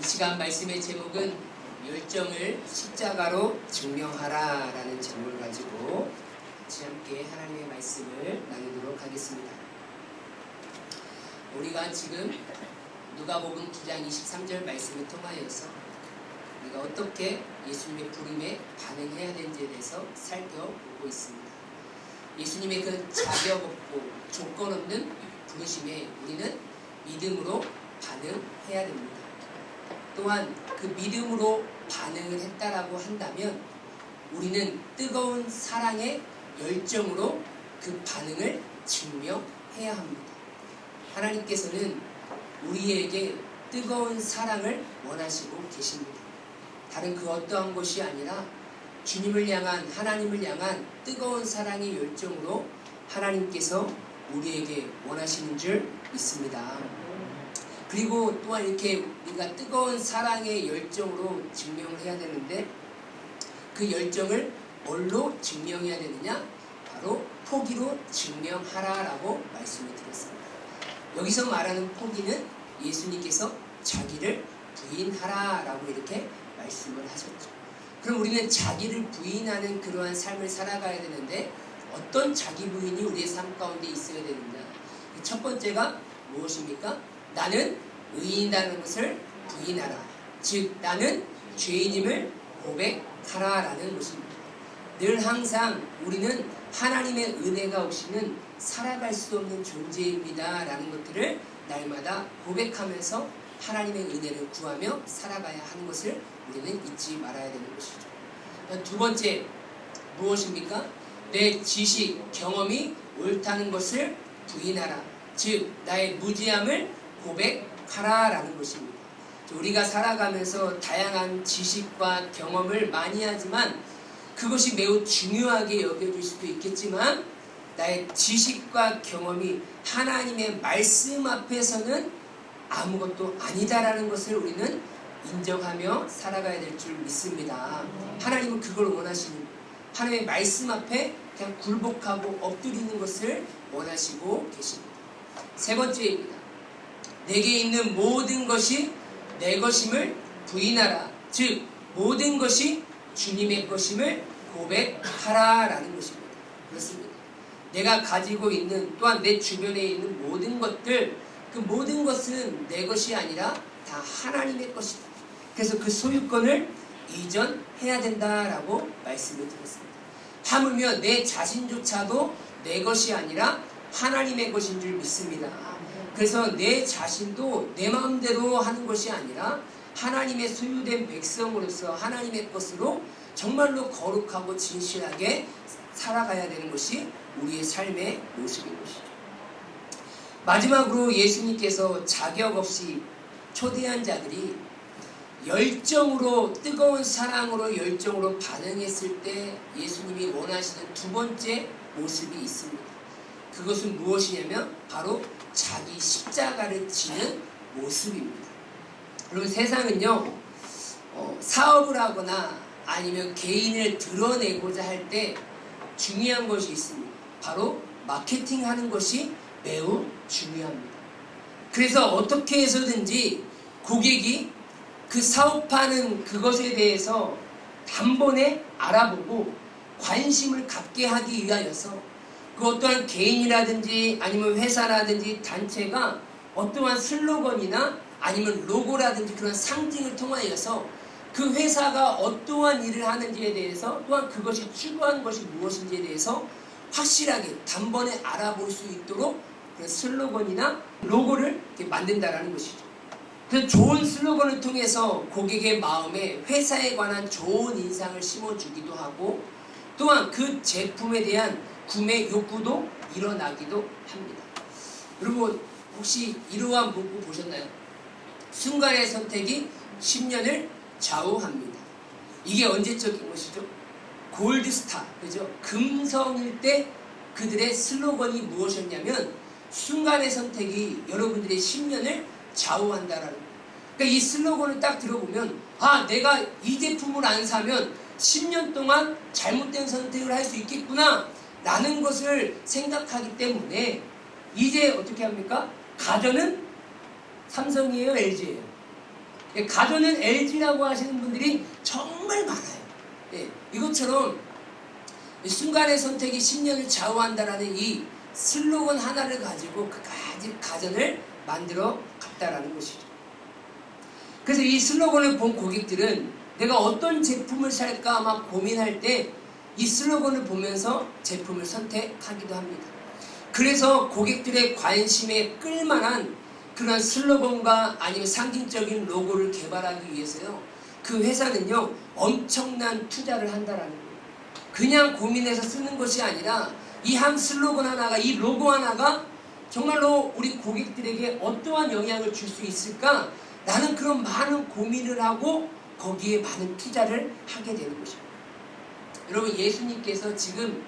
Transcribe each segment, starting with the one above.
시간 말씀의 제목은 열정을 십자가로 증명하라 라는 제목을 가지고 같이 함께 하나님의 말씀을 나누도록 하겠습니다. 우리가 지금 누가복음 9장 23절 말씀을 통하여서 우리가 어떻게 예수님의 부름에 반응해야 되는지에 대해서 살펴보고 있습니다. 예수님의 그 자격 없고 조건 없는 부르심에 우리는 믿음으로 반응해야 됩니다. 또한 그 믿음으로 반응을 했다라고 한다면 우리는 뜨거운 사랑의 열정으로 그 반응을 증명해야 합니다. 하나님께서는 우리에게 뜨거운 사랑을 원하시고 계십니다. 다른 그 어떠한 것이 아니라 주님을 향한, 하나님을 향한 뜨거운 사랑의 열정으로 하나님께서 우리에게 원하시는 줄 믿습니다. 그리고 또한 이렇게 우리가 뜨거운 사랑의 열정으로 증명을 해야 되는데 그 열정을 뭘로 증명해야 되느냐? 바로 포기로 증명하라라고 말씀을 드렸습니다. 여기서 말하는 포기는 예수님께서 자기를 부인하라라고 이렇게 말씀을 하셨죠. 그럼 우리는 자기를 부인하는 그러한 삶을 살아가야 되는데 어떤 자기 부인이 우리의 삶 가운데 있어야 되느냐? 첫 번째가 무엇입니까? 나는 의인이라는 것을 부인하라. 즉 나는 죄인임을 고백하라 라는 것입니다. 늘 항상 우리는 하나님의 은혜가 없이는 살아갈 수 없는 존재입니다 라는 것들을 날마다 고백하면서 하나님의 은혜를 구하며 살아가야 하는 것을 우리는 잊지 말아야 되는 것이죠. 두 번째 무엇입니까? 내 지식, 경험이 옳다는 것을 부인하라. 즉 나의 무지함을 고백하라 라는 것입니다. 우리가 살아가면서 다양한 지식과 경험을 많이 하지만 그것이 매우 중요하게 여겨질 수도 있겠지만 나의 지식과 경험이 하나님의 말씀 앞에서는 아무것도 아니다라는 것을 우리는 인정하며 살아가야 될 줄 믿습니다. 하나님은 그걸 원하시는, 하나님의 말씀 앞에 그냥 굴복하고 엎드리는 것을 원하시고 계십니다. 세 번째입니다. 내게 있는 모든 것이 내 것임을 부인하라. 즉 모든 것이 주님의 것임을 고백하라 라는 것입니다. 그렇습니다. 내가 가지고 있는, 또한 내 주변에 있는 모든 것들, 그 모든 것은 내 것이 아니라 다 하나님의 것이다. 그래서 그 소유권을 이전해야 된다라고 말씀을 드렸습니다. 하물며 내 자신조차도 내 것이 아니라 하나님의 것인 줄 믿습니다. 그래서 내 자신도 내 마음대로 하는 것이 아니라 하나님의 소유된 백성으로서 하나님의 것으로 정말로 거룩하고 진실하게 살아가야 되는 것이 우리의 삶의 모습인 것이죠. 마지막으로 예수님께서 자격 없이 초대한 자들이 열정으로, 뜨거운 사랑으로 열정으로 반응했을 때 예수님이 원하시는 두 번째 모습이 있습니다. 그것은 무엇이냐면 바로 자기 십자가를 지는 모습입니다. 여러분 세상은요 사업을 하거나 아니면 개인을 드러내고자 할 때 중요한 것이 있습니다. 바로 마케팅하는 것이 매우 중요합니다. 그래서 어떻게 해서든지 고객이 그 사업하는 그것에 대해서 단번에 알아보고 관심을 갖게 하기 위하여서 그 어떠한 개인이라든지 아니면 회사라든지 단체가 어떠한 슬로건이나 아니면 로고라든지 그런 상징을 통하여서 그 회사가 어떠한 일을 하는지에 대해서 또한 그것이 추구한 것이 무엇인지에 대해서 확실하게 단번에 알아볼 수 있도록 그런 슬로건이나 로고를 만든다라는 것이죠. 그 좋은 슬로건을 통해서 고객의 마음에 회사에 관한 좋은 인상을 심어주기도 하고 또한 그 제품에 대한 구매 욕구도 일어나기도 합니다. 여러분 혹시 이러한 문구 보셨나요? 순간의 선택이 10년을 좌우합니다. 이게 언제적인 것이죠? 골드스타, 그죠? 금성일 때 그들의 슬로건이 무엇이었냐면 순간의 선택이 여러분들의 10년을 좌우한다라는 거예요. 그러니까 이 슬로건을 딱 들어보면 내가 이 제품을 안 사면 10년 동안 잘못된 선택을 할 수 있겠구나 라는 것을 생각하기 때문에 이제 어떻게 합니까? 가전은 삼성이에요, LG예요? 가전은 LG라고 하시는 분들이 정말 많아요. 예, 이것처럼 순간의 선택이 10년을 좌우한다라는 이 슬로건 하나를 가지고 그 가전을 만들어 갔다라는 것이죠. 그래서 이 슬로건을 본 고객들은 내가 어떤 제품을 살까 아마 고민할 때 이 슬로건을 보면서 제품을 선택하기도 합니다. 그래서 고객들의 관심에 끌만한 그런 슬로건과 아니면 상징적인 로고를 개발하기 위해서요, 그 회사는요 엄청난 투자를 한다라는 거예요. 그냥 고민해서 쓰는 것이 아니라 이 한 슬로건 하나가, 이 로고 하나가 정말로 우리 고객들에게 어떠한 영향을 줄 수 있을까? 라는 그런 많은 고민을 하고 거기에 많은 투자를 하게 되는 것입니다. 여러분, 예수님께서 지금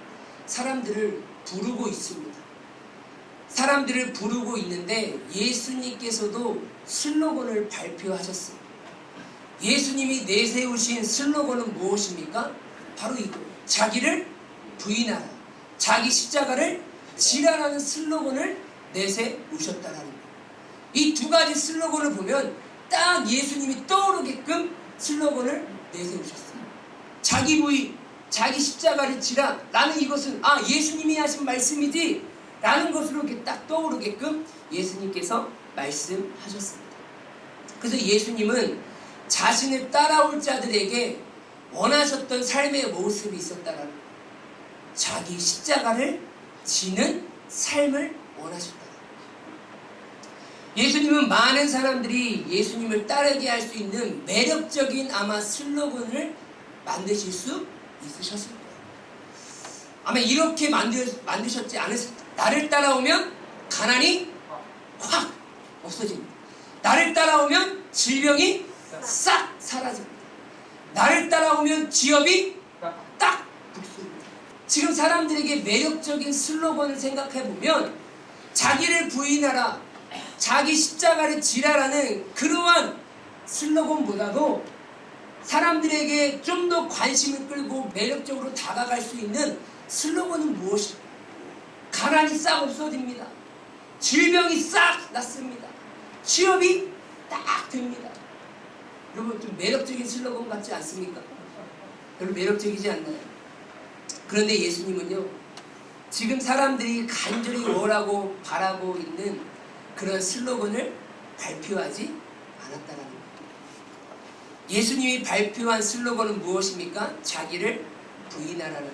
사람들을 부르고 있습니다. 사람들을 부르고 있는데 예수님께서도 슬로건을 발표하셨어요. 예수님이 내세우신 슬로건은 무엇입니까? 바로 이거, 자기를 부인하라, 자기 십자가를 지라라는 슬로건을 내세우셨다라는 거예요. 이 두 가지 슬로건을 보면 딱 예수님이 떠오르게끔 슬로건을 내세우셨어요. 자기 부인, 자기 십자가를 지라 라는 이것은 예수님이 하신 말씀이지 라는 것으로 이렇게 딱 떠오르게끔 예수님께서 말씀하셨습니다. 그래서 예수님은 자신을 따라올 자들에게 원하셨던 삶의 모습이 있었다라는 거예요. 자기 십자가를 지는 삶을 원하셨다. 예수님은 많은 사람들이 예수님을 따르게 할 수 있는 매력적인 아마 슬로건을 만드실 수 있으셨을 거예요. 아마 이렇게 만드셨지 않으셨을까. 나를 따라오면 가난이 확 없어집니다. 나를 따라오면 질병이 싹 사라집니다. 나를 따라오면 기업이 딱 붙습니다. 지금 사람들에게 매력적인 슬로건을 생각해보면 자기를 부인하라, 자기 십자가를 지라라는 그러한 슬로건보다도 사람들에게 좀 더 관심을 끌고 매력적으로 다가갈 수 있는 슬로건은 무엇일까? 가난이 싹 없어집니다. 질병이 싹 낫습니다. 취업이 딱 됩니다. 여러분, 좀 매력적인 슬로건 같지 않습니까? 별로 매력적이지 않나요? 그런데 예수님은요, 지금 사람들이 간절히 원하고 바라고 있는 그런 슬로건을 발표하지 않았다라는 거예요. 예수님이 발표한 슬로건은 무엇입니까? 자기를 부인하라는,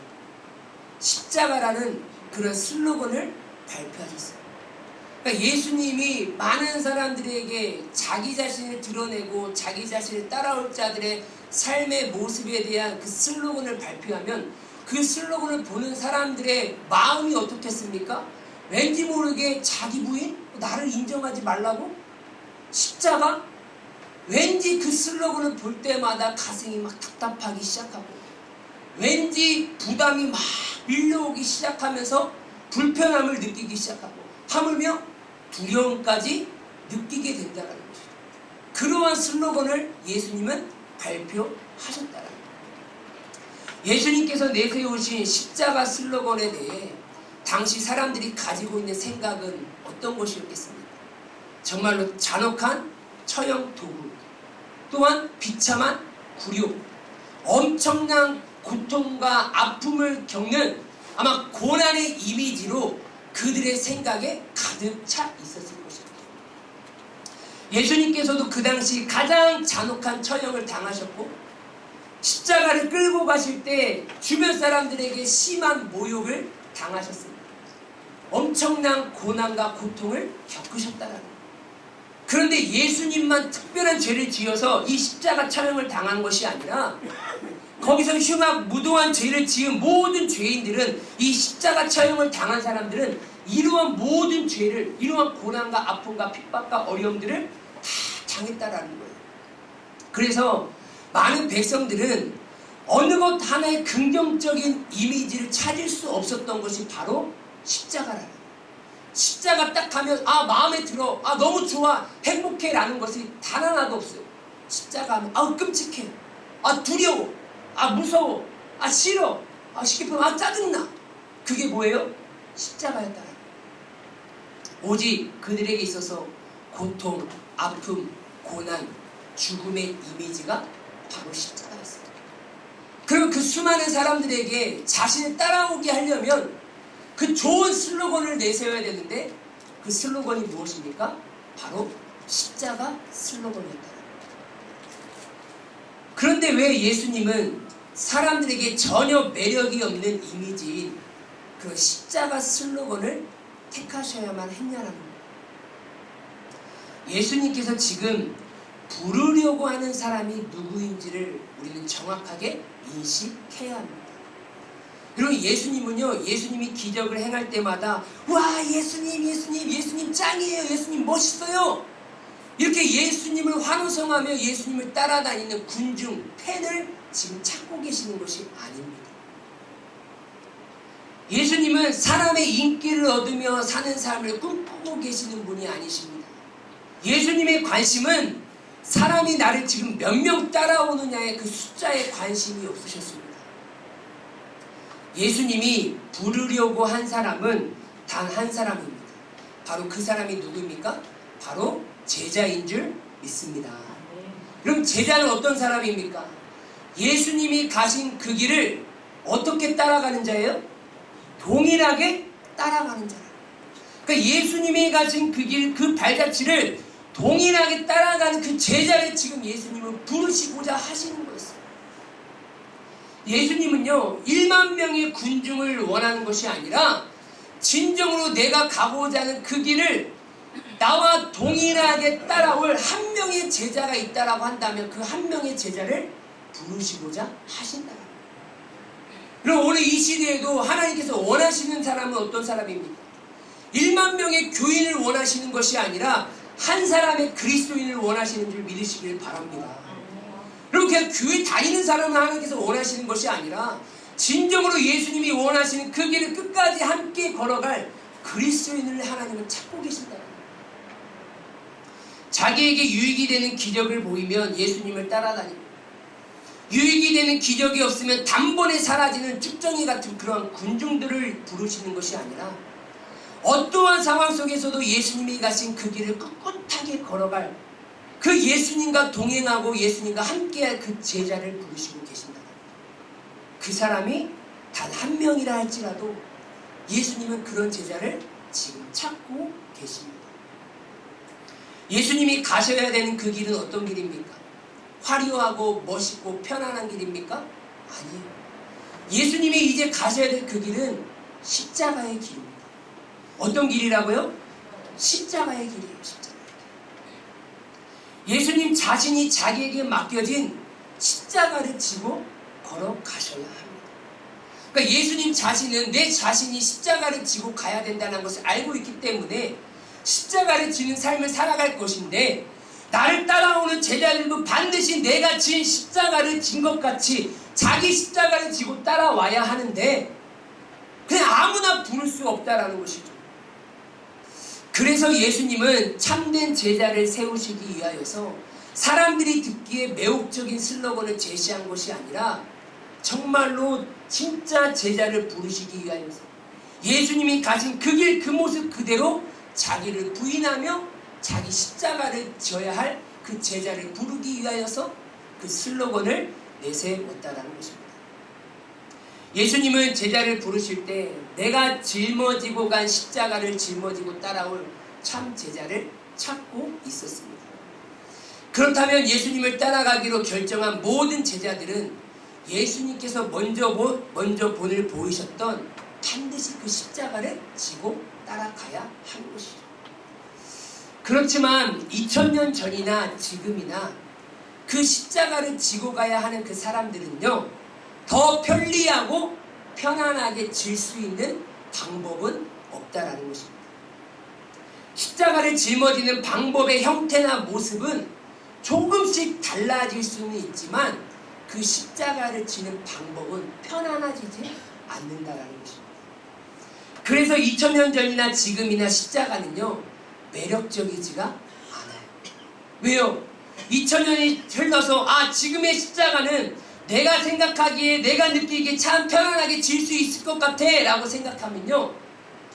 십자가라는 그런 슬로건을 발표하셨어요. 그러니까 예수님이 많은 사람들에게 자기 자신을 드러내고 자기 자신을 따라올 자들의 삶의 모습에 대한 그 슬로건을 발표하면 그 슬로건을 보는 사람들의 마음이 어떻겠습니까? 왠지 모르게 자기 부인? 나를 인정하지 말라고? 십자가? 왠지 그 슬로건을 볼 때마다 가슴이 막 답답하기 시작하고, 왠지 부담이 막 밀려오기 시작하면서 불편함을 느끼기 시작하고, 하물며 두려움까지 느끼게 된다는 것이죠. 그러한 슬로건을 예수님은 발표하셨다는 거예요. 예수님께서 내세우신 십자가 슬로건에 대해 당시 사람들이 가지고 있는 생각은 어떤 것이었겠습니까? 정말로 잔혹한 처형 도구, 또한 비참한 굴욕, 엄청난 고통과 아픔을 겪는 아마 고난의 이미지로 그들의 생각에 가득 차 있었을 것입니다. 예수님께서도 그 당시 가장 잔혹한 처형을 당하셨고, 십자가를 끌고 가실 때 주변 사람들에게 심한 모욕을 당하셨습니다. 엄청난 고난과 고통을 겪으셨다는 거예요. 그런데 예수님만 특별한 죄를 지어서 이 십자가 처형을 당한 것이 아니라 거기서 흉악 무도한 죄를 지은 모든 죄인들은, 이 십자가 처형을 당한 사람들은 이러한 모든 죄를, 이러한 고난과 아픔과 핍박과 어려움들을 다 당했다라는 거예요. 그래서 많은 백성들은 어느 것 하나의 긍정적인 이미지를 찾을 수 없었던 것이 바로 십자가라는 거예요. 십자가 딱 하면 마음에 들어, 너무 좋아, 행복해 라는 것이 단 하나도 없어요. 십자가 하면 끔찍해, 두려워, 무서워, 싫어, 쉽게 보면 짜증나. 그게 뭐예요? 십자가였다. 오직 그들에게 있어서 고통, 아픔, 고난, 죽음의 이미지가 바로 십자가였습니다. 그러면 그 수많은 사람들에게 자신을 따라오게 하려면 그 좋은 슬로건을 내세워야 되는데 그 슬로건이 무엇입니까? 바로 십자가 슬로건이었다. 그런데 왜 예수님은 사람들에게 전혀 매력이 없는 이미지인 그 십자가 슬로건을 택하셔야만 했냐는 겁니다. 예수님께서 지금 부르려고 하는 사람이 누구인지를 우리는 정확하게 인식해야 합니다. 그리고 예수님은요, 예수님이 기적을 행할 때마다 와 예수님 짱이에요, 예수님 멋있어요, 이렇게 예수님을 환호성하며 예수님을 따라다니는 군중, 팬을 지금 찾고 계시는 것이 아닙니다. 예수님은 사람의 인기를 얻으며 사는 삶을 꿈꾸고 계시는 분이 아니십니다. 예수님의 관심은 사람이 나를 지금 몇 명 따라오느냐의 그 숫자에 관심이 없으셨습니다. 예수님이 부르려고 한 사람은 단 한 사람입니다. 바로 그 사람이 누구입니까? 바로 제자인 줄 믿습니다. 그럼 제자는 어떤 사람입니까? 예수님이 가신 그 길을 어떻게 따라가는 자예요? 동일하게 따라가는 자예요. 그러니까 예수님이 가신 그 길, 그 발자취를 동일하게 따라가는 그 제자를 지금 예수님은 부르시고자 하시는 거였어요. 예수님은요, 1만 명의 군중을 원하는 것이 아니라 진정으로 내가 가고자 하는 그 길을 나와 동일하게 따라올 한 명의 제자가 있다라고 한다면 그 한 명의 제자를 부르시고자 하신다라고. 그럼 오늘 이 시대에도 하나님께서 원하시는 사람은 어떤 사람입니까? 1만 명의 교인을 원하시는 것이 아니라 한 사람의 그리스도인을 원하시는 줄 믿으시길 바랍니다. 그럼 그냥 교회 다니는 사람을 하나님께서 원하시는 것이 아니라 진정으로 예수님이 원하시는 그 길을 끝까지 함께 걸어갈 그리스도인을 하나님은 찾고 계신다. 자기에게 유익이 되는 기적을 보이면 예수님을 따라다니고, 유익이 되는 기적이 없으면 단번에 사라지는 쭉정이 같은 그러한 군중들을 부르시는 것이 아니라 어떠한 상황 속에서도 예수님이 가신 그 길을 꿋꿋하게 걸어갈 그 예수님과 동행하고 예수님과 함께할 그 제자를 부르시고 계신다. 그 사람이 단 한 명이라 할지라도 예수님은 그런 제자를 지금 찾고 계십니다. 예수님이 가셔야 되는 그 길은 어떤 길입니까? 화려하고 멋있고 편안한 길입니까? 아니에요. 예수님이 이제 가셔야 될 그 길은 십자가의 길입니다. 어떤 길이라고요? 십자가의 길이에요. 십자가의 길. 예수님 자신이 자기에게 맡겨진 십자가를 지고 걸어가셔야 합니다. 그러니까 예수님 자신은 내 자신이 십자가를 지고 가야 된다는 것을 알고 있기 때문에 십자가를 지는 삶을 살아갈 것인데, 나를 따라오는 제자들도 반드시 내가 진 십자가를 진 것 같이 자기 십자가를 지고 따라와야 하는데 그냥 아무나 부를 수 없다라는 것이죠. 그래서 예수님은 참된 제자를 세우시기 위하여서 사람들이 듣기에 매혹적인 슬로건을 제시한 것이 아니라 정말로 진짜 제자를 부르시기 위하여서 예수님이 가신 그 길, 그 모습 그대로 자기를 부인하며 자기 십자가를 져야 할 그 제자를 부르기 위하여서 그 슬로건을 내세웠다라는 것입니다. 예수님은 제자를 부르실 때 내가 짊어지고 간 십자가를 짊어지고 따라올 참 제자를 찾고 있었습니다. 그렇다면 예수님을 따라가기로 결정한 모든 제자들은 예수님께서 먼저 본을 보이셨던 반드시 그 십자가를 지고 따라가야 하는 것이죠. 그렇지만 2000년 전이나 지금이나 그 십자가를 지고 가야 하는 그 사람들은요, 더 편리하고 편안하게 질 수 있는 방법은 없다라는 것입니다. 십자가를 짊어지는 방법의 형태나 모습은 조금씩 달라질 수는 있지만 그 십자가를 지는 방법은 편안해지지 않는다라는 것입니다. 그래서 2000년 전이나 지금이나 십자가는요, 매력적이지가 않아요. 왜요? 2000년이 흘러서 지금의 십자가는 내가 생각하기에, 내가 느끼기에 참 편안하게 질 수 있을 것 같아 라고 생각하면요,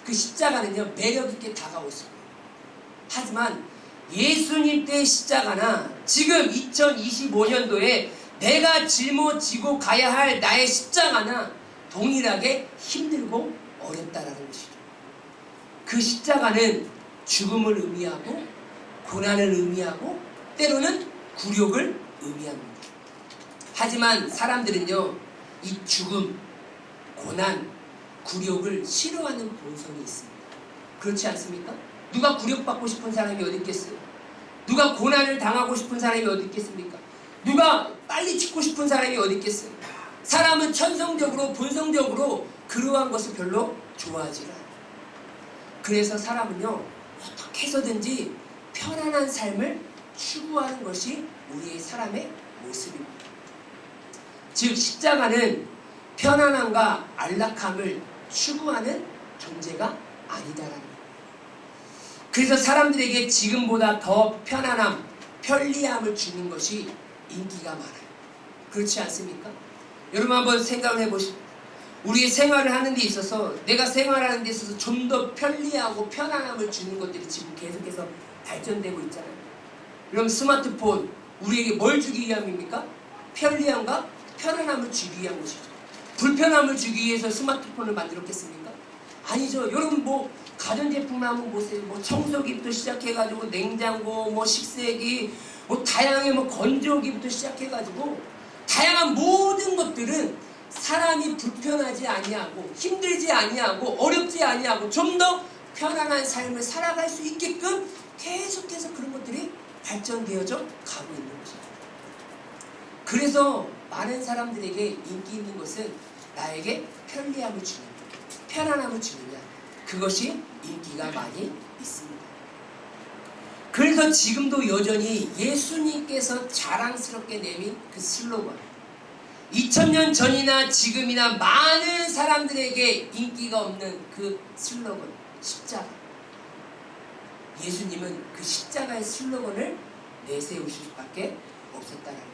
그 십자가는요 매력있게 다가올 수 있어요. 하지만 예수님 때의 십자가나 지금 2025년도에 내가 짊어지고 가야 할 나의 십자가나 동일하게 힘들고 어렵다라는 것이죠. 그 십자가는 죽음을 의미하고 고난을 의미하고 때로는 굴욕을 의미합니다. 하지만 사람들은요, 이 죽음, 고난, 굴욕을 싫어하는 본성이 있습니다. 그렇지 않습니까? 누가 굴욕받고 싶은 사람이 어디 있겠어요? 누가 고난을 당하고 싶은 사람이 어디 있겠습니까? 누가 빨리 죽고 싶은 사람이 어디 있겠어요? 사람은 천성적으로 본성적으로 그러한 것을 별로 좋아하지 않아요. 그래서 사람은요, 어떻게 해서든지 편안한 삶을 추구하는 것이 우리의 사람의 모습입니다. 즉 십자가는 편안함과 안락함을 추구하는 존재가 아니다라는 거예요. 그래서 사람들에게 지금보다 더 편안함, 편리함을 주는 것이 인기가 많아요. 그렇지 않습니까? 여러분 한번 생각을 해보십시오. 우리의 생활을 하는 데 있어서, 내가 생활하는 데 있어서 좀 더 편리하고 편안함을 주는 것들이 지금 계속해서 발전되고 있잖아요. 그럼 스마트폰, 우리에게 뭘 주기 위함입니까? 편리함과 편안함을 주기 위한 것이죠. 불편함을 주기 위해서 스마트폰을 만들었겠습니까? 아니죠. 여러분 뭐 가전제품 한번 보세요. 뭐 청소기부터 시작해가지고 냉장고, 뭐 식세기, 뭐 다양한 뭐 건조기부터 시작해가지고 다양한 모든 것들은 사람이 불편하지 아니하고 힘들지 아니하고 어렵지 아니하고 좀 더 편안한 삶을 살아갈 수 있게끔 계속해서 그런 것들이 발전되어져 가고 있는 것입니다. 그래서 많은 사람들에게 인기 있는 것은 나에게 편리함을 주느냐, 편안함을 주느냐, 그것이 인기가 많이 있습니다. 그래서 지금도 여전히 예수님께서 자랑스럽게 내민 그 슬로건, 2000년 전이나 지금이나 많은 사람들에게 인기가 없는 그 슬로건, 십자가. 예수님은 그 십자가의 슬로건을 내세우실 수밖에 없었다는 거예요.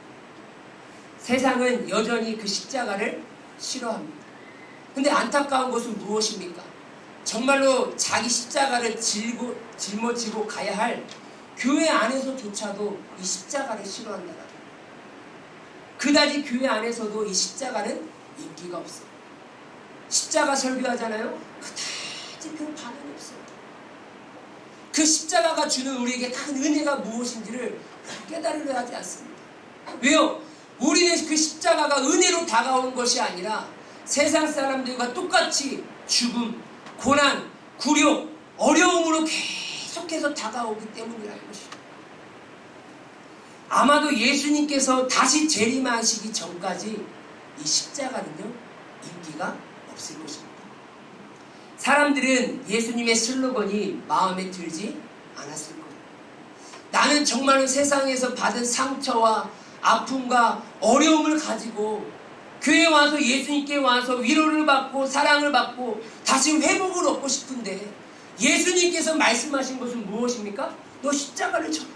세상은 여전히 그 십자가를 싫어합니다. 근데 안타까운 것은 무엇입니까? 정말로 자기 십자가를 짊어지고 가야 할 교회 안에서조차도 이 십자가를 싫어한다는 거예요. 그다지 교회 안에서도 이 십자가는 인기가 없어요. 십자가 설교하잖아요. 그다지 별 반응이 없어요. 그 십자가가 주는 우리에게 큰 은혜가 무엇인지를 깨달으려 하지 않습니다. 왜요? 우리는 그 십자가가 은혜로 다가오는 것이 아니라 세상 사람들과 똑같이 죽음, 고난, 굴욕, 어려움으로 계속해서 다가오기 때문이라는 것이죠. 아마도 예수님께서 다시 재림하시기 전까지 이 십자가는요, 인기가 없을 것입니다. 사람들은 예수님의 슬로건이 마음에 들지 않았을 거예요. 나는 정말로 세상에서 받은 상처와 아픔과 어려움을 가지고 교회에 와서 예수님께 와서 위로를 받고 사랑을 받고 다시 회복을 얻고 싶은데 예수님께서 말씀하신 것은 무엇입니까? 너 십자가를 져라.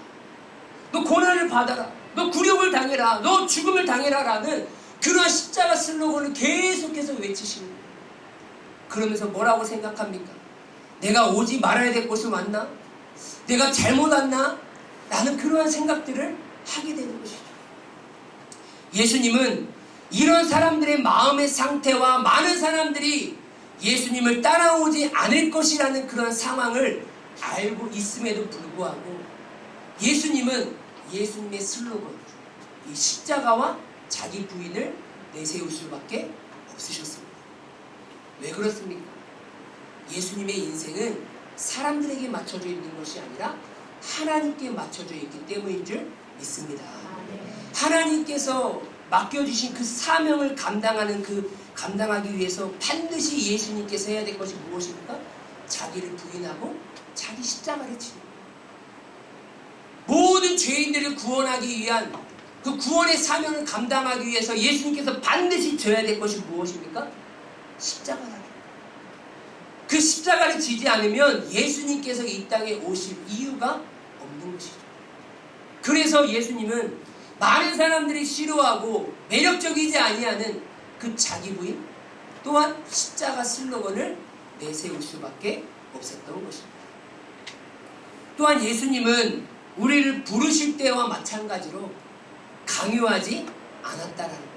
너 고난을 받아라. 너 굴욕을 당해라. 너 죽음을 당해라 라는 그러한 십자가 슬로건을 계속해서 외치시는 거예요. 그러면서 뭐라고 생각합니까? 내가 오지 말아야 될 곳을 왔나? 내가 잘못 왔나? 라는 그러한 생각들을 하게 되는 것이죠. 예수님은 이런 사람들의 마음의 상태와 많은 사람들이 예수님을 따라오지 않을 것이라는 그런 상황을 알고 있음에도 불구하고 예수님은 예수님의 슬로건, 이 십자가와 자기 부인을 내세울 수밖에 없으셨습니다. 왜 그렇습니까? 예수님의 인생은 사람들에게 맞춰져 있는 것이 아니라 하나님께 맞춰져 있기 때문인 줄 믿습니다. 하나님께서 맡겨주신 그 사명을 감당하기 위해서 반드시 예수님께서 해야 될 것이 무엇입니까? 자기를 부인하고 자기 십자가를 지는 거예요. 모든 죄인들을 구원하기 위한 그 구원의 사명을 감당하기 위해서 예수님께서 반드시 져야 될 것이 무엇입니까? 십자가라는 거예요. 그 십자가를 지지 않으면 예수님께서 이 땅에 오실 이유가 없는 것이죠. 그래서 예수님은 많은 사람들이 싫어하고 매력적이지 아니하는 그 자기 부인 또한 십자가 슬로건을 내세울 수밖에 없었던 것입니다. 또한 예수님은 우리를 부르실 때와 마찬가지로 강요하지 않았다라는 거예요.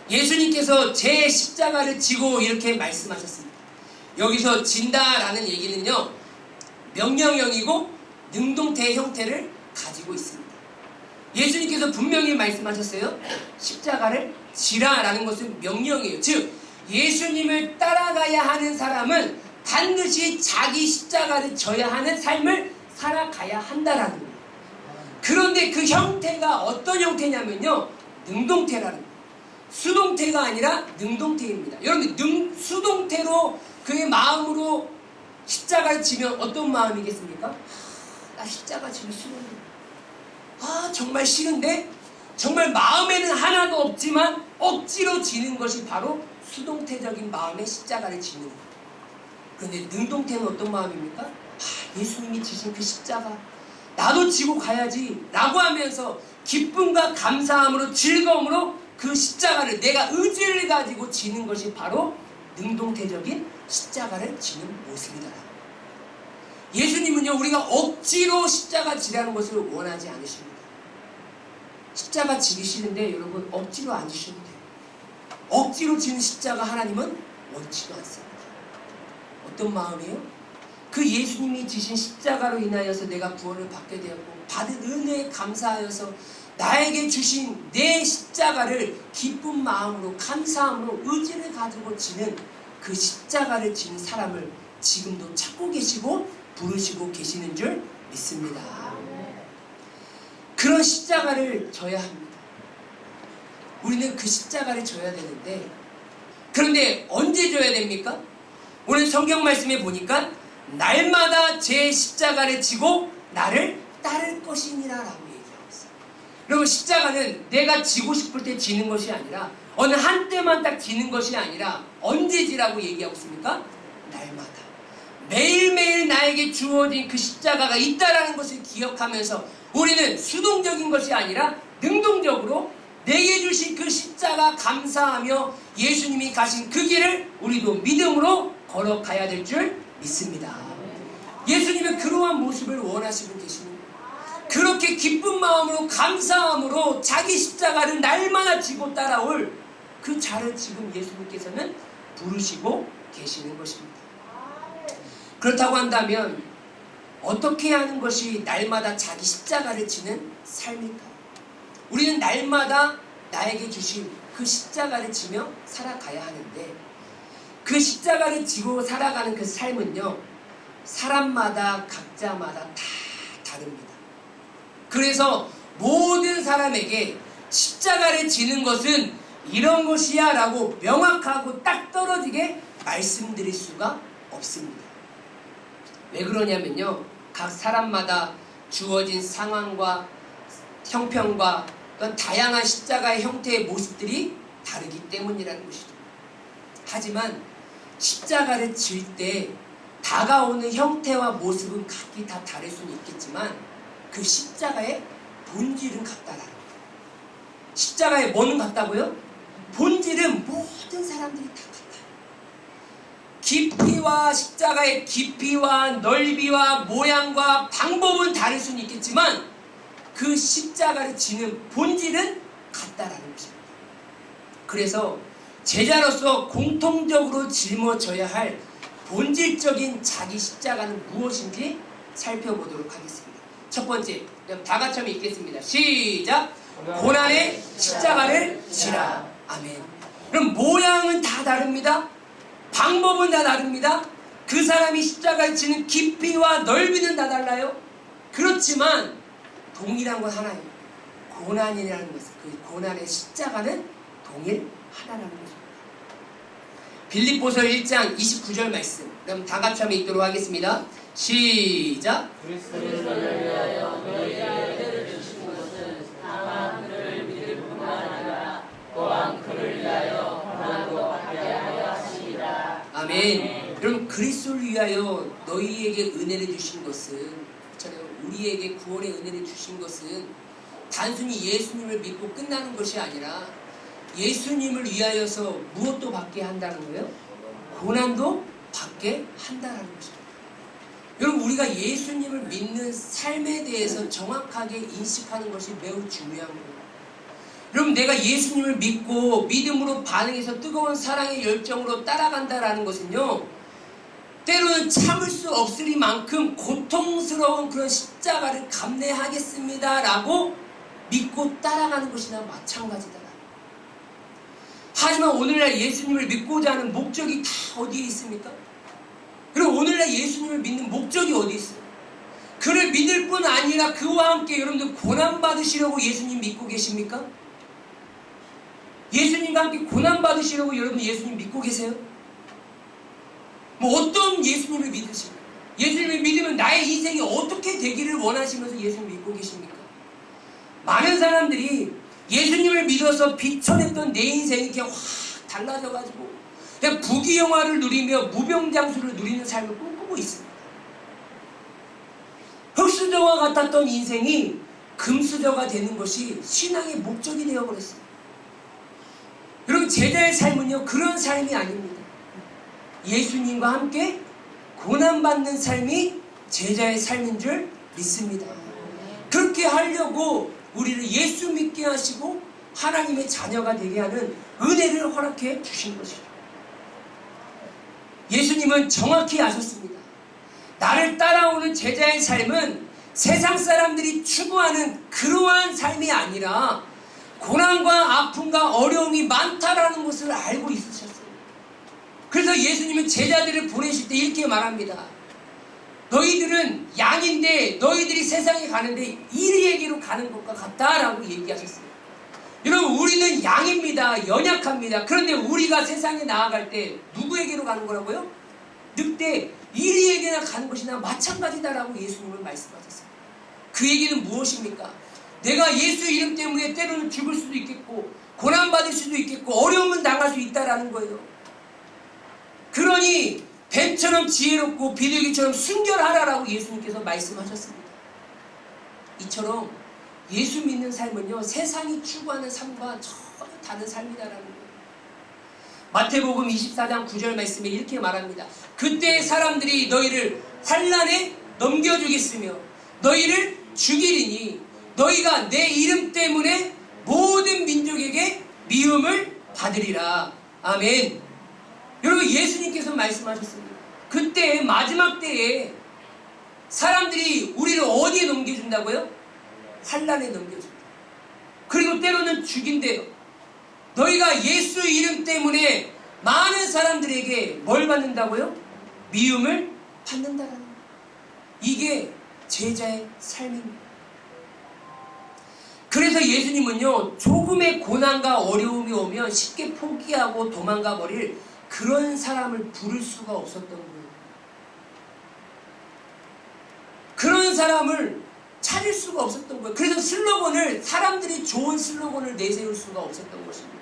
예수님께서 제 십자가를 지고 이렇게 말씀하셨습니다. 여기서 진다라는 얘기는요, 명령형이고 능동태 형태를 가지고 있습니다. 예수님께서 분명히 말씀하셨어요. 십자가를 지라라는 것은 명령이에요. 즉 예수님을 따라가야 하는 사람은 반드시 자기 십자가를 져야 하는 삶을 살아가야 한다라는 거예요. 그런데 그 형태가 어떤 형태냐면요, 능동태라는 거예요. 수동태가 아니라 능동태입니다. 여러분, 수동태로 그의 마음으로 십자가를 지면 어떤 마음이겠습니까? 나 십자가 지기 싫은데, 정말 싫은데, 정말 마음에는 하나도 없지만 억지로 지는 것이 바로 수동태적인 마음의 십자가를 지는 거예요. 그런데 능동태는 어떤 마음입니까? 예수님이 지신 그 십자가 나도 지고 가야지 라고 하면서 기쁨과 감사함으로, 즐거움으로 그 십자가를 내가 의지를 가지고 지는 것이 바로 능동태적인 십자가를 지는 모습이다. 예수님은요, 우리가 억지로 십자가 지라는 것을 원하지 않으십니다. 십자가 지기 싫은데 여러분, 억지로 안 지셔도 돼요. 억지로 지는 십자가 하나님은 원치도 않습니다. 어떤 마음이에요? 그 예수님이 지신 십자가로 인하여서 내가 구원을 받게 되었고 받은 은혜에 감사하여서 나에게 주신 내 십자가를 기쁜 마음으로, 감사함으로, 의지를 가지고 지는 그 십자가를 지는 사람을 지금도 찾고 계시고 부르시고 계시는 줄 믿습니다. 그런 십자가를 져야 합니다. 우리는 그 십자가를 져야 되는데, 그런데 언제 져야 됩니까? 오늘 성경 말씀에 보니까 날마다 제 십자가를 지고 나를 따를 것이니라 라고 얘기하고 있어요. 여러분, 십자가는 내가 지고 싶을 때 지는 것이 아니라, 어느 한때만 딱 지는 것이 아니라 언제 지라고 얘기하고 있습니까? 날마다. 매일매일 나에게 주어진 그 십자가가 있다라는 것을 기억하면서 우리는 수동적인 것이 아니라 능동적으로 내게 주신 그 십자가 감사하며 예수님이 가신 그 길을 우리도 믿음으로 걸어가야 될 줄 믿습니다. 예수님은 그러한 모습을 원하시고 계시는 거예요. 그렇게 기쁜 마음으로, 감사함으로 자기 십자가를 날마다 지고 따라올 그 자를 지금 예수님께서는 부르시고 계시는 것입니다. 그렇다고 한다면 어떻게 하는 것이 날마다 자기 십자가를 지는 삶일까요? 우리는 날마다 나에게 주신 그 십자가를 지며 살아가야 하는데, 그 십자가를 지고 살아가는 그 삶은요, 사람마다 각자마다 다 다릅니다. 그래서 모든 사람에게 십자가를 지는 것은 이런 것이야 라고 명확하고 딱 떨어지게 말씀드릴 수가 없습니다. 왜 그러냐면요, 각 사람마다 주어진 상황과 형편과 또한 다양한 십자가의 형태의 모습들이 다르기 때문이라는 것이죠. 하지만 십자가를 질 때 다가오는 형태와 모습은 각기 다 다를 수는 있겠지만 그 십자가의 본질은 같다라는 거예요. 십자가의 뭐는 같다고요? 본질은 모든 사람들이 다 같아요. 깊이와, 십자가의 깊이와 넓이와 모양과 방법은 다를 수는 있겠지만 그 십자가를 지는 본질은 같다라는 것입니다. 그래서 제자로서 공통적으로 짊어져야 할 본질적인 자기 십자가는 무엇인지 살펴보도록 하겠습니다. 첫 번째, 다 같이 한번 읽겠습니다. 시작! 고난의 십자가를 지라. 아멘. 그럼 모양은 다 다릅니다. 방법은 다 다릅니다. 그 사람이 십자가를 지는 깊이와 넓이는 다 달라요. 그렇지만 동일한 건 하나예요. 고난이라는 것은, 그 고난의 십자가는 동일하다는 것입니다. 빌립보서 1장 29절 말씀, 그럼 다 같이 한번 읽도록 하겠습니다. 시작! 그리스도를 위하여 너희에게 은혜를 주신 것은 다만 그를 믿을 뿐만 아니라 또한 그를 위하여 고난도 받게 하려 하시니라. 아멘. 여러분, 그리스도를 위하여 너희에게 은혜를 주신 것은, 우리에게 구원의 은혜를 주신 것은 단순히 예수님을 믿고 끝나는 것이 아니라 예수님을 위하여서 무엇도 받게 한다는 거예요? 고난도 받게 한다는 것입니다. 여러분, 우리가 예수님을 믿는 삶에 대해서 정확하게 인식하는 것이 매우 중요한 거예요. 여러분, 내가 예수님을 믿고 믿음으로 반응해서 뜨거운 사랑의 열정으로 따라간다라는 것은요, 때로는 참을 수 없으리만큼 고통스러운 그런 십자가를 감내하겠습니다라고 믿고 따라가는 것이나 마찬가지다. 하지만 오늘날 예수님을 믿고자 하는 목적이 다 어디에 있습니까? 그리고 오늘날 예수님을 믿는 목적이 어디 있어요? 그를 믿을 뿐 아니라 그와 함께 여러분들 고난받으시려고 예수님 믿고 계십니까? 예수님과 함께 고난받으시려고 여러분 예수님 믿고 계세요? 뭐 어떤 예수님을 믿으십니까? 예수님을 믿으면 나의 인생이 어떻게 되기를 원하시면서 예수님 믿고 계십니까? 많은 사람들이 예수님을 믿어서 비춰냈던 내 인생이 이렇게 확 달라져가지고 그냥 부귀영화를 누리며 무병장수를 누리는 삶을 꿈꾸고 있습니다. 흙수저와 같았던 인생이 금수저가 되는 것이 신앙의 목적이 되어버렸습니다. 여러분, 제자의 삶은요, 그런 삶이 아닙니다. 예수님과 함께 고난받는 삶이 제자의 삶인 줄 믿습니다. 그렇게 하려고 우리를 예수 믿게 하시고 하나님의 자녀가 되게 하는 은혜를 허락해 주신 것이죠. 예수님은 정확히 아셨습니다. 나를 따라오는 제자의 삶은 세상 사람들이 추구하는 그러한 삶이 아니라 고난과 아픔과 어려움이 많다라는 것을 알고 있으셨어요. 그래서 예수님은 제자들을 보내실 때 이렇게 말합니다. 너희들은 양인데 너희들이 세상에 가는데 이리에게로 가는 것과 같다라고 얘기하셨어요. 여러분, 우리는 양입니다. 연약합니다. 그런데 우리가 세상에 나아갈 때 누구에게로 가는 거라고요? 늑대 이리에게나 가는 것이나 마찬가지다라고 예수님은 말씀하셨어요. 그 얘기는 무엇입니까? 내가 예수 이름 때문에 때로는 죽을 수도 있겠고 고난받을 수도 있겠고 어려움은 당할 수 있다라는 거예요. 그러니 뱀처럼 지혜롭고 비둘기처럼 순결하라라고 예수님께서 말씀하셨습니다. 이처럼 예수 믿는 삶은요, 세상이 추구하는 삶과 전혀 다른 삶이다라는 거예요. 마태복음 24장 9절 말씀에 이렇게 말합니다. 그때 사람들이 너희를 환난에 넘겨주겠으며 너희를 죽이리니 너희가 내 이름 때문에 모든 민족에게 미움을 받으리라. 아멘. 여러분, 예수님께서 말씀하셨습니다. 그때 마지막 때에 사람들이 우리를 어디에 넘겨준다고요? 환난에 넘겨준다. 그리고 때로는 죽인대요. 너희가 예수 이름 때문에 많은 사람들에게 뭘 받는다고요? 미움을 받는다라는 거예요. 이게 제자의 삶입니다. 그래서 예수님은요, 조금의 고난과 어려움이 오면 쉽게 포기하고 도망가 버릴 그런 사람을 부를 수가 없었던 거예요. 그런 사람을 찾을 수가 없었던 거예요. 그래서 슬로건을, 사람들이 좋은 슬로건을 내세울 수가 없었던 것입니다.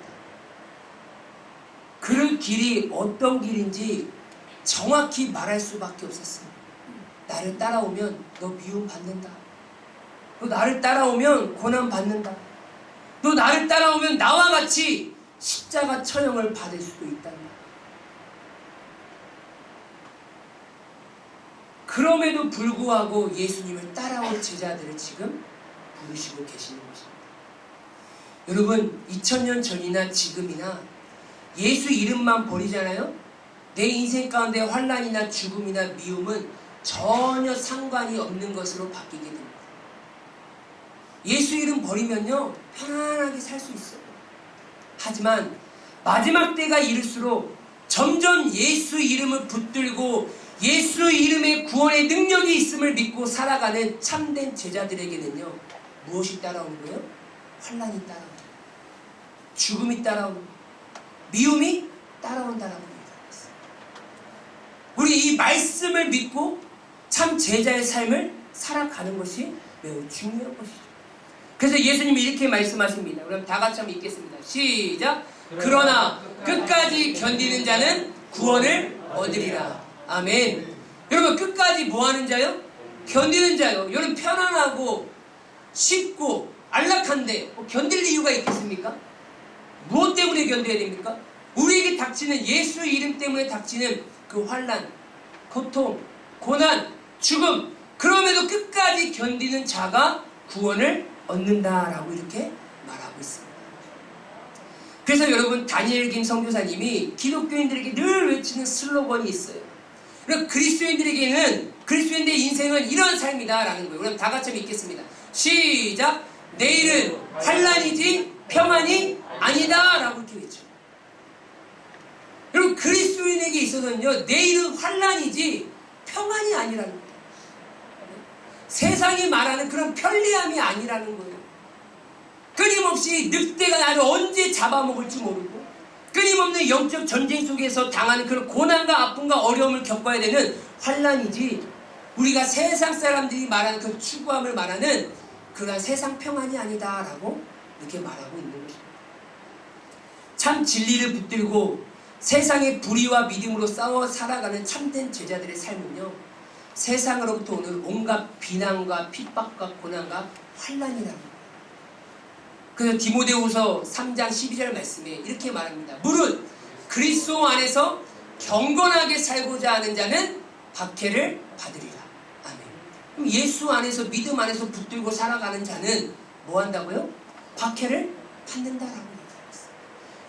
그 길이 어떤 길인지 정확히 말할 수밖에 없었어요. 나를 따라오면 너 미움 받는다. 너 나를 따라오면 고난 받는다. 너 나를 따라오면 나와 같이 십자가 처형을 받을 수도 있단다. 그럼에도 불구하고 예수님을 따라온 제자들을 지금 부르시고 계시는 것입니다. 여러분, 2000년 전이나 지금이나 예수 이름만 버리잖아요? 내 인생 가운데 환난이나 죽음이나 미움은 전혀 상관이 없는 것으로 바뀌게 됩니다. 예수 이름 버리면요, 편안하게 살 수 있어요. 하지만 마지막 때가 이를수록 점점 예수 이름을 붙들고 예수 이름의 구원의 능력이 있음을 믿고 살아가는 참된 제자들에게는요, 무엇이 따라오는 거예요? 환난이 따라오는 거예요. 죽음이 따라오는 거예요. 미움이 따라온다라고 얘기합니다. 우리 이 말씀을 믿고 참 제자의 삶을 살아가는 것이 매우 중요한 것이죠. 그래서 예수님이 이렇게 말씀하십니다. 그럼 다 같이 한번 읽겠습니다. 시작. 그러나 끝까지 견디는 자는 구원을 얻으리라. 아멘. 여러분, 끝까지 뭐하는 자요? 견디는 자요. 여러분, 편안하고 쉽고 안락한데 견딜 이유가 있겠습니까? 무엇 때문에 견뎌야 됩니까? 우리에게 닥치는 예수 이름 때문에 닥치는 그 환난, 고통, 고난, 죽음, 그럼에도 끝까지 견디는 자가 구원을 얻는다라고 이렇게 말하고 있습니다. 그래서 여러분, 다니엘 김 선교사님이 기독교인들에게 늘 외치는 슬로건이 있어요. 그럼 그리스도인들의 인생은 이런 삶이다라는 거예요. 그럼 다 같이 읽겠습니다. 시작. 내일은 환난이지 평안이 아니다라고 이렇게 외쳐요. 여러분, 그리스도인에게 있어서는요, 내일은 환난이지 평안이 아니라는 거예요. 세상이 말하는 그런 편리함이 아니라는 거예요. 끊임없이 늑대가 나를 언제 잡아먹을지 모르고 끊임없는 영적 전쟁 속에서 당하는 그런 고난과 아픔과 어려움을 겪어야 되는 환난이지, 우리가 세상 사람들이 말하는 그 추구함을 말하는 그러한 세상 평안이 아니다라고 이렇게 말하고 있는 것입니다. 참 진리를 붙들고 세상의 불의와 믿음으로 싸워 살아가는 참된 제자들의 삶은요, 세상으로부터 오는 온갖 비난과 핍박과 고난과 환난이라는 거예요. 그래서 디모데후서 3장 12절 말씀에 이렇게 말합니다. 무릇 그리스도 안에서 경건하게 살고자 하는 자는 박해를 받으리라. 아멘. 그럼 예수 안에서, 믿음 안에서 붙들고 살아가는 자는 뭐 한다고요? 박해를 받는다라고 얘기하고 있어요.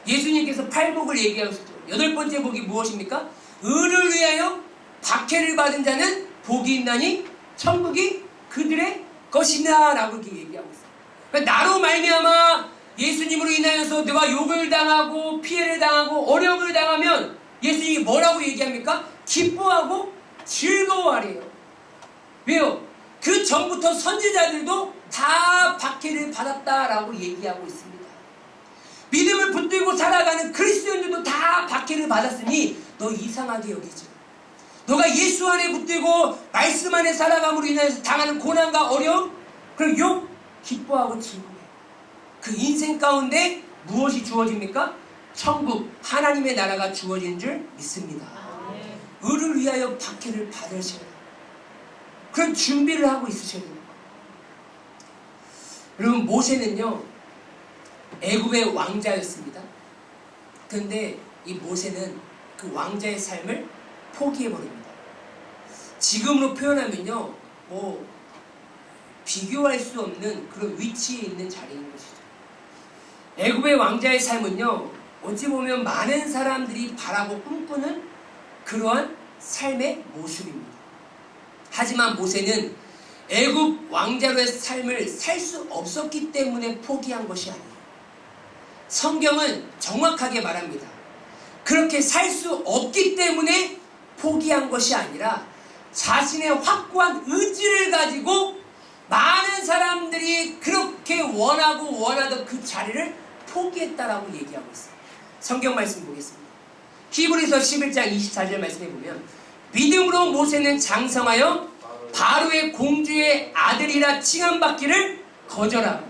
예수님께서 8복을 얘기하셨죠. 8번째 복이 무엇입니까? 의를 위하여 박해를 받은 자는 복이 있나니 천국이 그들의 것이다 라고 이렇게 얘기하고 있어요. 그러니까 나로 말미암아 예수님으로 인하여서 내가 욕을 당하고 피해를 당하고 어려움을 당하면 예수님이 뭐라고 얘기합니까? 기뻐하고 즐거워하래요. 왜요? 그 전부터 선지자들도 다 박해를 받았다라고 얘기하고 있습니다. 믿음을 붙들고 살아가는 그리스도인들도 다 박해를 받았으니 너 이상하게 여기지. 너가 예수 안에 붙들고 말씀 안에 살아감으로 인해서 당하는 고난과 어려움, 그럼 욕, 기뻐하고 즐거워해. 그 인생 가운데 무엇이 주어집니까? 천국, 하나님의 나라가 주어진 줄 믿습니다. 의를 위하여 박해를 받으셔야 돼요. 그런 준비를 하고 있으셔야 됩니다. 여러분, 모세는요, 애굽의 왕자였습니다. 그런데 이 모세는 그 왕자의 삶을 포기해버립니다. 지금으로 표현하면요, 비교할 수 없는 그런 위치에 있는 자리인 것이죠. 애굽의 왕자의 삶은요, 어찌 보면 많은 사람들이 바라고 꿈꾸는 그러한 삶의 모습입니다. 하지만 모세는 애굽 왕자로의 삶을 살 수 없었기 때문에 포기한 것이 아니에요. 성경은 정확하게 말합니다. 그렇게 살 수 없기 때문에 포기한 것이 아니라 자신의 확고한 의지를 가지고 많은 사람들이 그렇게 원하던 그 자리를 포기했다라고 얘기하고 있어요. 성경 말씀 보겠습니다. 히브리서 11장 24절 말씀해 보면, 믿음으로 모세는 장성하여 바로의 공주의 아들이라 칭함받기를 거절하고,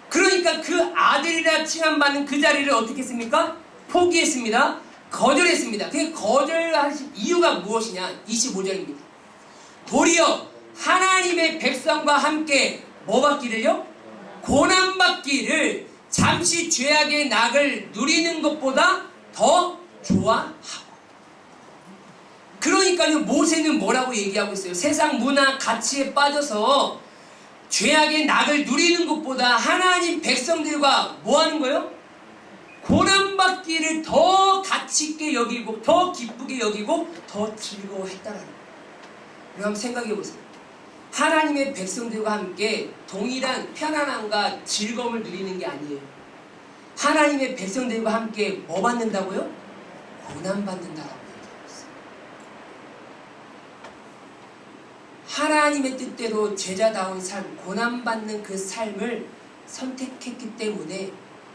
그러니까 그 아들이라 칭함받는 그 자리를 어떻게 했습니까? 포기했습니다. 거절했습니다. 그 거절하신 이유가 무엇이냐? 25절입니다. 도리어 하나님의 백성과 함께 뭐 받기를요? 고난받기를 잠시 죄악의 낙을 누리는 것보다 더 좋아하고. 그러니까요, 모세는 뭐라고 얘기하고 있어요? 세상 문화 가치에 빠져서 죄악의 낙을 누리는 것보다 하나님 백성들과 뭐 하는 거예요? 고난받기를 더 가치 있게 여기고, 더 기쁘게 여기고, 더 즐거워했다라는 거예요. 여러분 생각해 보세요. 하나님의 백성들과 함께 동일한 편안함과 즐거움을 누리는 게 아니에요. 하나님의 백성들과 함께 뭐 받는다고요? 고난받는다라고 얘기하고 있어요. 하나님의 뜻대로 제자다운 삶, 고난받는 그 삶을 선택했기 때문에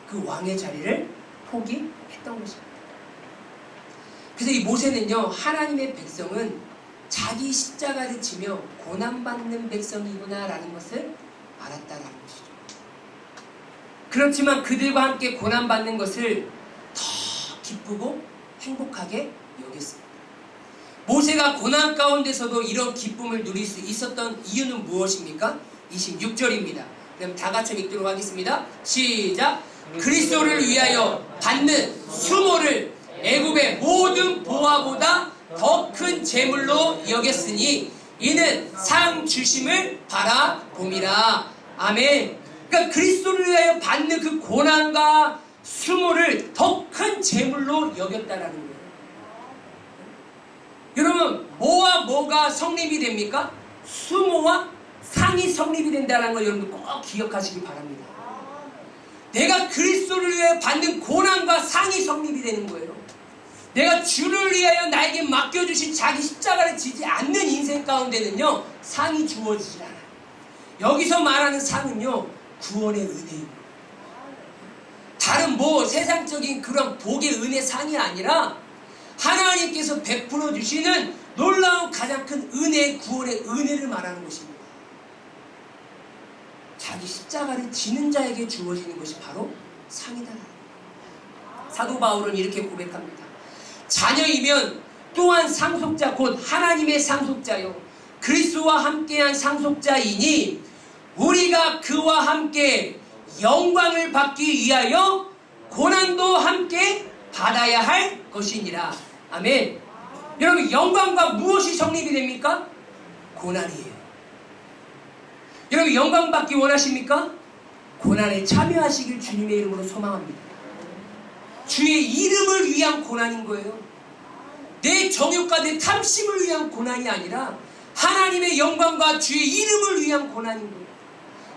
그 왕의 자리를 포기했던 것입니다. 그래서 이 모세는요, 하나님의 백성은 자기 십자가를 지며 고난받는 백성이구나 라는 것을 알았다라는 것이죠. 그렇지만 그들과 함께 고난받는 것을 더 기쁘고 행복하게 여겼습니다. 모세가 고난 가운데서도 이런 기쁨을 누릴 수 있었던 이유는 무엇입니까? 26절입니다. 그럼 다 같이 읽도록 하겠습니다. 시작! 그리스도를 위하여 받는 수모를 애굽의 모든 보화보다 더 큰 재물로 여겼으니 이는 상 주심을 바라봄이라. 아멘. 그러니까 그리스도를 위하여 받는 그 고난과 수모를 더 큰 재물로 여겼다라는 거예요. 여러분, 뭐와 뭐가 성립이 됩니까? 수모와 상이 성립이 된다는 걸 여러분 꼭 기억하시기 바랍니다. 내가 그리스도를 위하여 받는 고난과 상이 성립이 되는 거예요. 내가 주를 위하여 나에게 맡겨주신 자기 십자가를 지지 않는 인생 가운데는요, 상이 주어지질 않아요. 여기서 말하는 상은요, 구원의 은혜입니다. 다른 뭐 세상적인 그런 복의 은혜 상이 아니라 하나님께서 베풀어 주시는 놀라운 가장 큰 은혜, 구원의 은혜를 말하는 것입니다. 자기 십자가를 지는 자에게 주어지는 것이 바로 상이다. 사도 바울은 이렇게 고백합니다. 자녀이면 또한 상속자 곧 하나님의 상속자요 그리스도와 함께한 상속자이니 우리가 그와 함께 영광을 받기 위하여 고난도 함께 받아야 할 것이니라. 아멘. 여러분, 영광과 무엇이 성립이 됩니까? 고난이에요. 여러분, 영광 받기 원하십니까? 고난에 참여하시길 주님의 이름으로 소망합니다. 주의 이름을 위한 고난인 거예요. 내 정욕과 내 탐심을 위한 고난이 아니라 하나님의 영광과 주의 이름을 위한 고난인 거예요.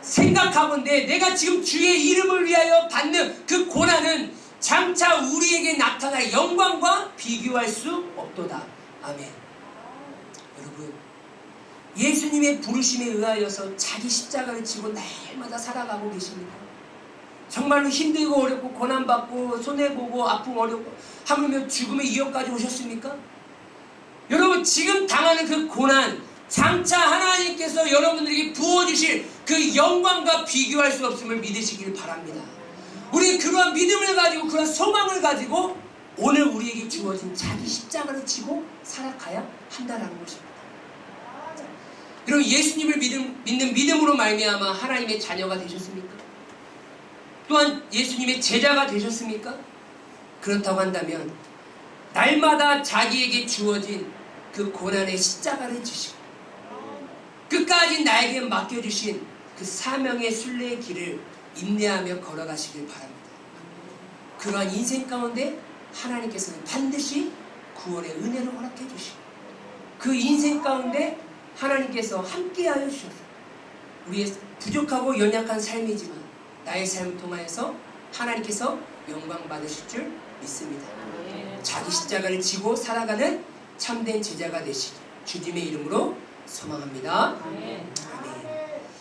생각하건대 내가 지금 주의 이름을 위하여 받는 그 고난은 장차 우리에게 나타날 영광과 비교할 수 없도다. 아멘. 여러분, 예수님의 부르심에 의하여서 자기 십자가를 지고 날마다 살아가고 계십니다. 정말로 힘들고 어렵고 고난받고 손해보고 아픔 어렵고 하물며 죽음의 이역까지 오셨습니까? 여러분, 지금 당하는 그 고난, 장차 하나님께서 여러분들에게 부어주실 그 영광과 비교할 수 없음을 믿으시길 바랍니다. 우리 그러한 믿음을 가지고 그러한 소망을 가지고 오늘 우리에게 주어진 자기 십자가를 지고 살아가야 한다는 것입니다. 여러분, 예수님을 믿는 믿음으로 말미암아 하나님의 자녀가 되셨습니까? 또한 예수님의 제자가 되셨습니까? 그렇다고 한다면 날마다 자기에게 주어진 그 고난의 십자가를 지시고 끝까지 나에게 맡겨주신 그 사명의 순례의 길을 인내하며 걸어가시길 바랍니다. 그러한 인생 가운데 하나님께서는 반드시 구원의 은혜를 허락해 주시고 그 인생 가운데 하나님께서 함께하여 주셔서 우리의 부족하고 연약한 삶이지만 나의 삶을 통하여서 하나님께서 영광 받으실 줄 믿습니다. 자기 십자가를 지고 살아가는 참된 제자가 되시길 주님의 이름으로 소망합니다. 아멘.